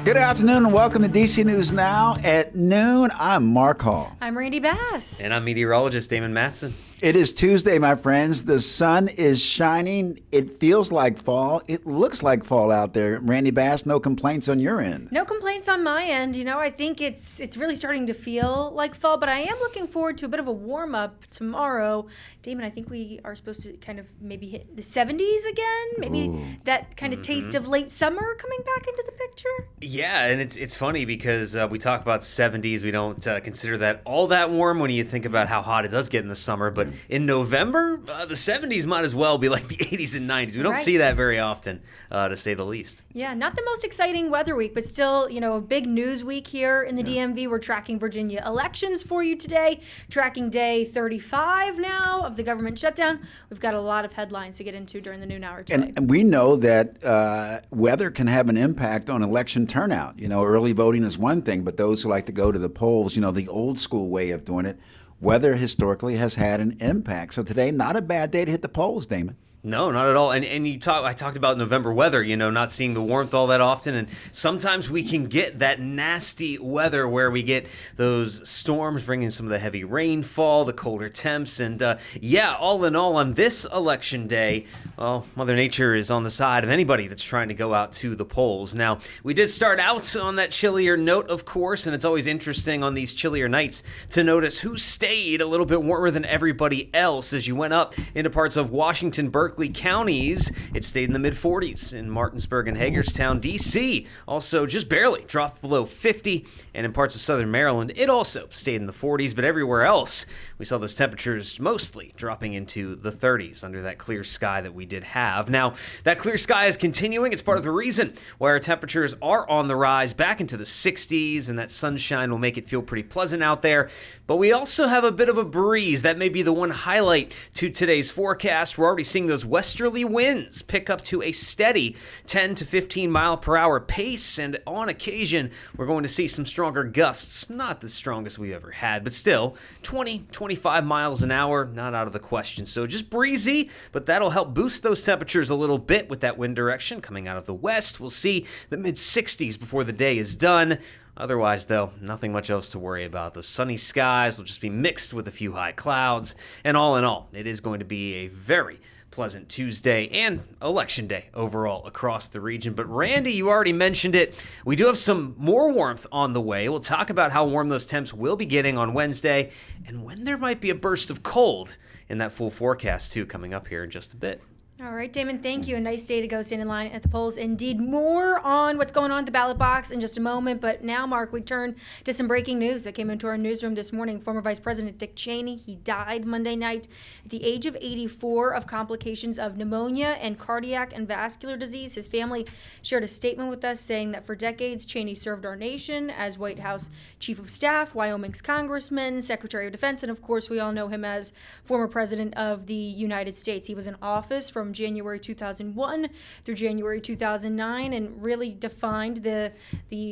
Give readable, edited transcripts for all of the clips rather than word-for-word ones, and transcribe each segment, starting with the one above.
Good afternoon and welcome to DC News Now at noon. I'm Mark Hall. I'm Randy Bass. And I'm meteorologist Damon Matson. It is Tuesday, my friends. The sun is shining. It feels like fall. It looks like fall out there. Randy Bass, no complaints on your end. No complaints on my end. You know, I think it's really starting to feel like fall, but I am looking forward to a bit of a warm up tomorrow. Damon, I think we are supposed to kind of maybe hit the 70s again. Maybe that kind of taste of late summer coming back into the picture. Yeah, and it's funny because we talk about 70s. We don't consider that all that warm when you think about how hot it does get in the summer, but in November, the 70s might as well be like the 80s and 90s. We don't see that very often, to say the least. Yeah, not the most exciting weather week, but still, you know, a big news week here in the DMV. We're tracking Virginia elections for you today, tracking day 35 now of the government shutdown. We've got a lot of headlines to get into during the noon hour today. And we know that weather can have an impact on election turnout. You know, early voting is one thing, but those who like to go to the polls, you know, the old school way of doing it, weather historically has had an impact. So today, not a bad day to hit the polls, Damon. No, not at all. And I talked about November weather, you know, not seeing the warmth all that often. And sometimes we can get that nasty weather where we get those storms bringing some of the heavy rainfall, the colder temps. And all in all, on this election day, well, Mother Nature is on the side of anybody that's trying to go out to the polls. Now, we did start out on that chillier note, of course, and it's always interesting on these chillier nights to notice who stayed a little bit warmer than everybody else as you went up into parts of Washington, Berkeley counties. It stayed in the mid-40s in Martinsburg and Hagerstown. D.C. also just barely dropped below 50, and in parts of southern Maryland, it also stayed in the 40s, but everywhere else, we saw those temperatures mostly dropping into the 30s under that clear sky that we did have. Now, that clear sky is continuing. It's part of the reason why our temperatures are on the rise back into the 60s, and that sunshine will make it feel pretty pleasant out there. But we also have a bit of a breeze. That may be the one highlight to today's forecast. We're already seeing those westerly winds pick up to a steady 10 to 15 mile per hour pace, and on occasion we're going to see some stronger gusts. Not the strongest we've ever had, but still 20-25 miles an hour, not out of the question. So just breezy, but that'll help boost those temperatures a little bit with that wind direction coming out of the west. We'll see the mid-60s before the day is done. Otherwise, though, nothing much else to worry about. Those sunny skies will just be mixed with a few high clouds, and all in all, it is going to be a very pleasant Tuesday and election day overall across the region. But Randy, you already mentioned it. We do have some more warmth on the way. We'll talk about how warm those temps will be getting on Wednesday and when there might be a burst of cold in that full forecast, too, coming up here in just a bit. All right, Damon, thank you. A nice day to go stand in line at the polls. Indeed, more on what's going on at the ballot box in just a moment. But now, Mark, we turn to some breaking news that came into our newsroom this morning. Former Vice President Dick Cheney, he died Monday night at the age of 84 of complications of pneumonia and cardiac and vascular disease. His family shared a statement with us saying that for decades, Cheney served our nation as White House Chief of Staff, Wyoming's Congressman, Secretary of Defense, and of course, we all know him as former President of the United States. He was in office from January 2001 through January 2009 and really defined the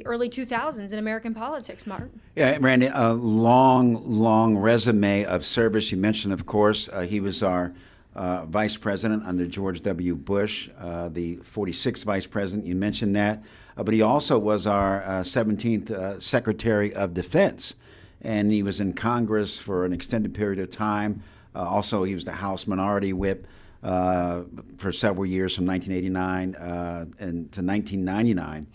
early 2000s in American politics, Mark. Yeah, Randy, a long resume of service. You mentioned, of course, he was our vice president under George W. Bush, the 46th vice president. You mentioned that. But he also was our 17th Secretary of Defense. And he was in Congress for an extended period of time. Also, he was the House Minority Whip for several years from 1989 to 1999.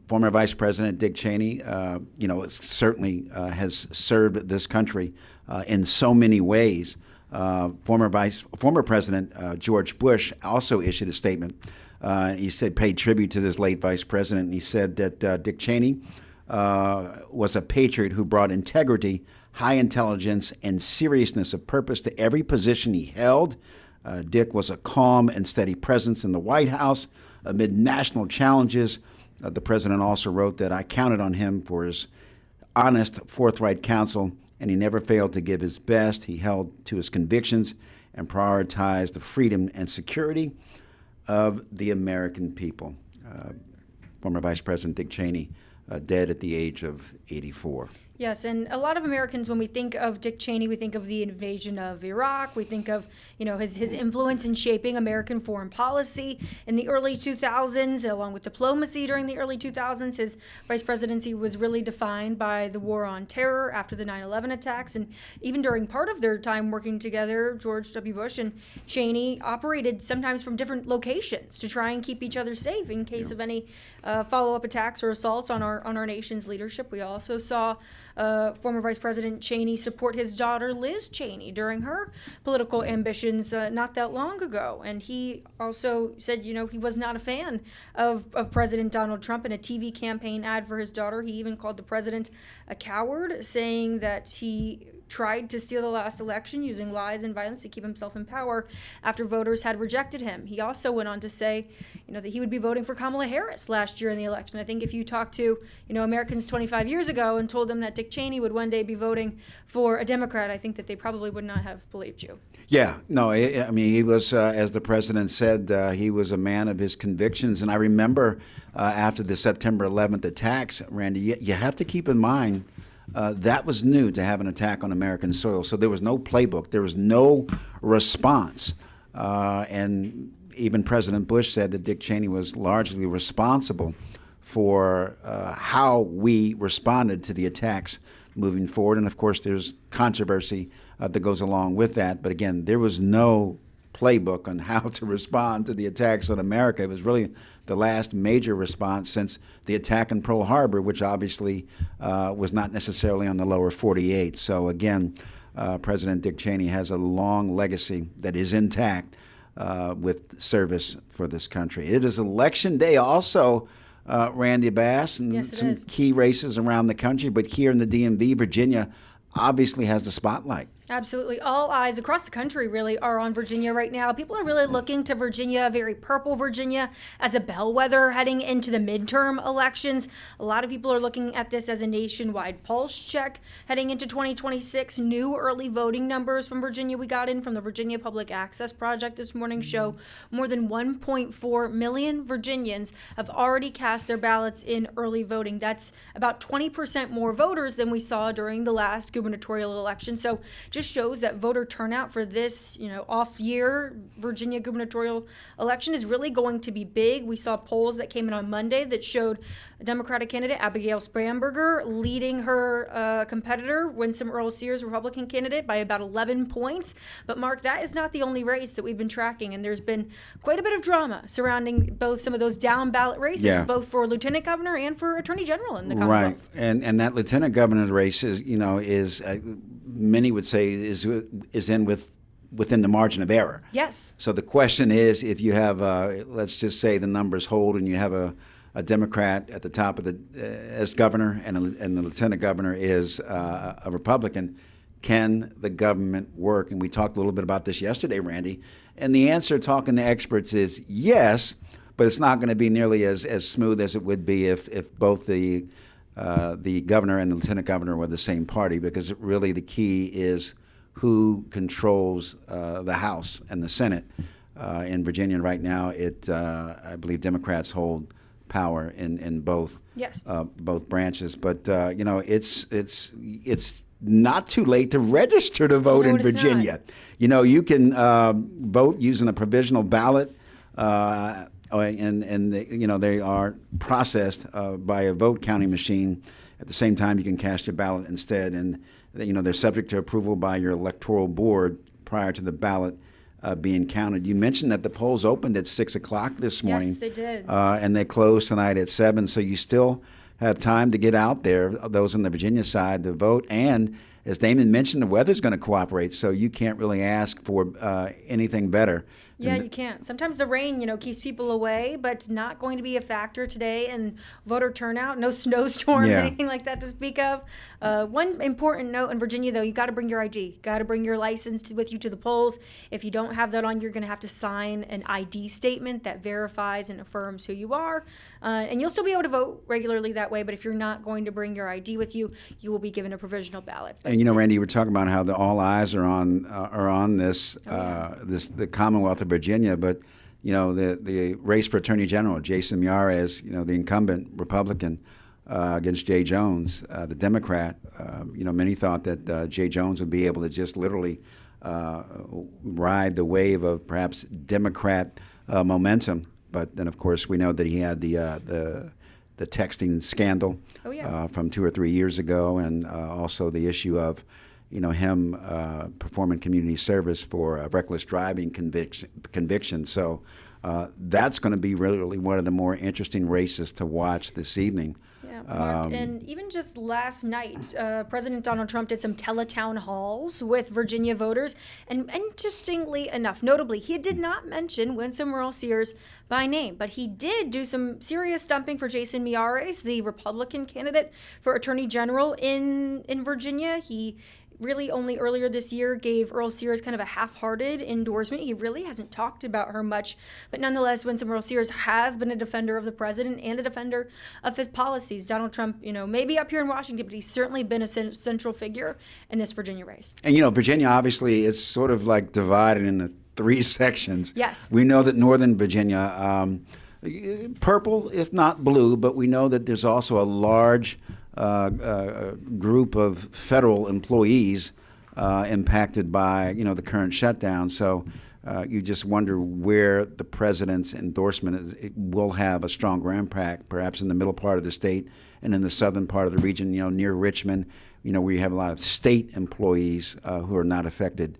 Former Vice President Dick Cheney, certainly has served this country in so many ways. Former President George Bush also issued a statement. He said, paid tribute to this late Vice President, and he said that Dick Cheney was a patriot who brought integrity, high intelligence, and seriousness of purpose to every position he held. Dick was a calm and steady presence in the White House amid national challenges. The president also wrote that I counted on him for his honest, forthright counsel, and he never failed to give his best. He held to his convictions and prioritized the freedom and security of the American people. Former Vice President Dick Cheney, dead at the age of 84. Yes, and a lot of Americans, when we think of Dick Cheney, we think of the invasion of Iraq. We think of, his influence in shaping American foreign policy in the early 2000s, along with diplomacy during the early 2000s. His vice presidency was really defined by the war on terror after the 9/11 attacks, and even during part of their time working together, George W. Bush and Cheney operated sometimes from different locations to try and keep each other safe in case of any follow-up attacks or assaults on our nation's leadership. We also saw former Vice President Cheney support his daughter Liz Cheney during her political ambitions not that long ago. And he also said, he was not a fan of President Donald Trump. In a TV campaign ad for his daughter, he even called the president a coward, saying that he tried to steal the last election using lies and violence to keep himself in power after voters had rejected him. He also went on to say, that he would be voting for Kamala Harris last year in the election. I think if you talked to, Americans 25 years ago and told them that Dick Cheney would one day be voting for a Democrat, I think that they probably would not have believed you. Yeah, no, I mean, he was, as the president said, he was a man of his convictions. And I remember after the September 11th attacks, Randy, you have to keep in mind that was new, to have an attack on American soil. So there was no playbook. There was no response. And even President Bush said that Dick Cheney was largely responsible for how we responded to the attacks moving forward. And of course, there's controversy that goes along with that. But again, there was no playbook on how to respond to the attacks on America. It was really the last major response since the attack in Pearl Harbor, which obviously was not necessarily on the lower 48. So again, President Dick Cheney has a long legacy that is intact with service for this country. It is Election Day also, Randy Bass, and Yes, it some is. key races around the country. But here in the DMV, Virginia obviously has the spotlight. Absolutely. All eyes across the country really are on Virginia right now. People are really looking to Virginia, very purple Virginia, as a bellwether heading into the midterm elections. A lot of people are looking at this as a nationwide pulse check heading into 2026. New early voting numbers from Virginia we got in from the Virginia Public Access Project this morning show more than 1.4 million Virginians have already cast their ballots in early voting. That's about 20% more voters than we saw during the last gubernatorial election. So just shows that voter turnout for this, off-year Virginia gubernatorial election is really going to be big. We saw polls that came in on Monday that showed Democratic candidate Abigail Spanberger leading her competitor, Winsome Earl Sears, Republican candidate, by about 11 points. But Mark, that is not the only race that we've been tracking, and there's been quite a bit of drama surrounding both some of those down ballot races, both for lieutenant governor and for attorney general in the Commonwealth. Right, and that lieutenant governor race is, many would say is within the margin of error. Yes. So the question is, if you have, let's just say the numbers hold, and you have a Democrat at the top of the as governor, and the lieutenant governor is a Republican, can the government work? And we talked a little bit about this yesterday, Randy. And the answer, talking to experts, is yes, but it's not going to be nearly as smooth as it would be if both the governor and the lieutenant governor were the same party, because really the key is who controls the House and the Senate. In Virginia right now, I believe Democrats hold power in both both branches. But it's not too late to register to vote in Virginia. You can vote using a provisional ballot. And they are processed by a vote counting machine. At the same time, you can cast your ballot instead, and they're subject to approval by your electoral board prior to the ballot being counted. You mentioned that the polls opened at 6 o'clock this morning. Yes, they did. And they close tonight at 7, so you still have time to get out there, those on the Virginia side, to vote. And as Damon mentioned, the weather's going to cooperate, so you can't really ask for anything better. Yeah, you can't. Sometimes the rain, keeps people away, but not going to be a factor today. And voter turnout, no snowstorms, anything like that to speak of. One important note in Virginia, though, you got to bring your ID. Got to bring your license with you to the polls. If you don't have that on, you're going to have to sign an ID statement that verifies and affirms who you are. And you'll still be able to vote regularly that way. But if you're not going to bring your ID with you, you will be given a provisional ballot. And Randy, you were talking about how all eyes are on this, the Commonwealth of Virginia, but the race for Attorney General, Jason Miyares, the incumbent Republican, against Jay Jones, the Democrat. Many thought that Jay Jones would be able to just literally ride the wave of perhaps Democrat momentum. But then, of course, we know that he had the texting scandal from 2 or 3 years ago, and also the issue of him performing community service for a reckless driving conviction. So that's going to be really one of the more interesting races to watch this evening. Yeah, Mark, and even just last night, President Donald Trump did some teletown halls with Virginia voters, and interestingly enough, notably, he did not mention Winsome Earl-Sears by name, but he did do some serious stumping for Jason Miyares, the Republican candidate for Attorney General in Virginia. He really only earlier this year gave Earl-Sears kind of a half-hearted endorsement. He really hasn't talked about her much, but nonetheless, Winsome Earl-Sears has been a defender of the president and a defender of his policies. Donald Trump, maybe up here in Washington, but he's certainly been a central figure in this Virginia race. And Virginia obviously is sort of like divided into 3 sections. Yes. We know that Northern Virginia, purple if not blue, but we know that there's also a large group of federal employees impacted by the current shutdown. So you just wonder where the president's endorsement will have a stronger impact, perhaps in the middle part of the state and in the southern part of the region, near Richmond, where you have a lot of state employees who are not affected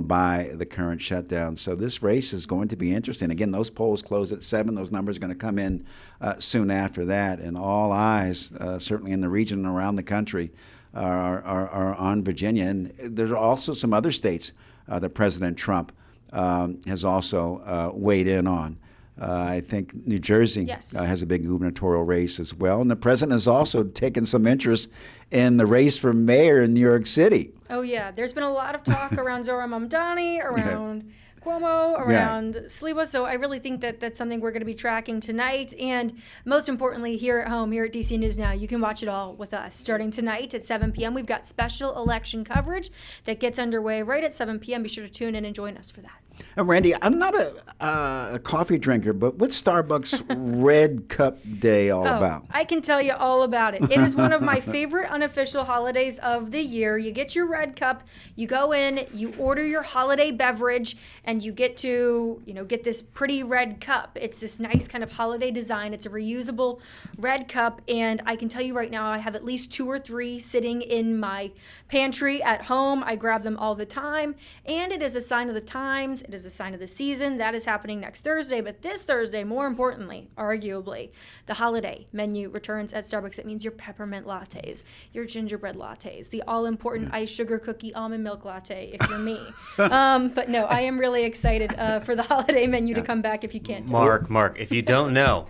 by the current shutdown. So this race is going to be interesting. Again, those polls close at 7. Those numbers are going to come in soon after that. And all eyes, certainly in the region and around the country, are on Virginia. And there are also some other states that President Trump has also weighed in on. I think New Jersey has a big gubernatorial race as well. And the president has also taken some interest in the race for mayor in New York City. Oh, yeah. There's been a lot of talk around Zohran Mamdani, around Cuomo, around Sliwa. So I really think that that's something we're going to be tracking tonight. And most importantly, here at home, here at DC News Now, you can watch it all with us. Starting tonight at 7 p.m., we've got special election coverage that gets underway right at 7 p.m. Be sure to tune in and join us for that. Randy, I'm not a coffee drinker, but what's Starbucks Red Cup Day all about? I can tell you all about it. It is one of my favorite unofficial holidays of the year. You get your red cup, you go in, you order your holiday beverage, and you get to, get this pretty red cup. It's this nice kind of holiday design. It's a reusable red cup, and I can tell you right now, I have at least 2 or 3 sitting in my pantry at home. I grab them all the time, and it is a sign of the times. It is a sign of the season. That is happening next Thursday. But this Thursday, more importantly, arguably, the holiday menu returns at Starbucks. It means your peppermint lattes, your gingerbread lattes, the all-important iced sugar cookie almond milk latte, if you're me. But no, I am really excited for the holiday menu to come back if you can't tell. Mark, if you don't know,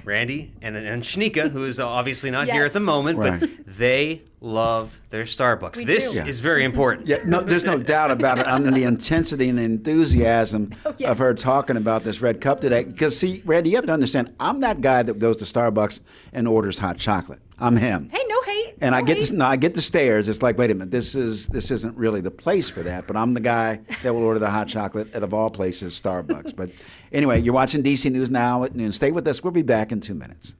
Randy and Shanika, who is obviously not here at the moment, but they love their Starbucks. This is very important. Yeah, no, there's no doubt about it. Under the intensity and the enthusiasm of her talking about this red cup today. Because, see, Randy, you have to understand, I'm that guy that goes to Starbucks and orders hot chocolate. I'm him. Hey, no hate. And I get the stares. It's like, wait a minute, this isn't really the place for that. But I'm the guy that will order the hot chocolate at, of all places, Starbucks. But anyway, you're watching DC News Now at noon. Stay with us. We'll be back in 2 minutes.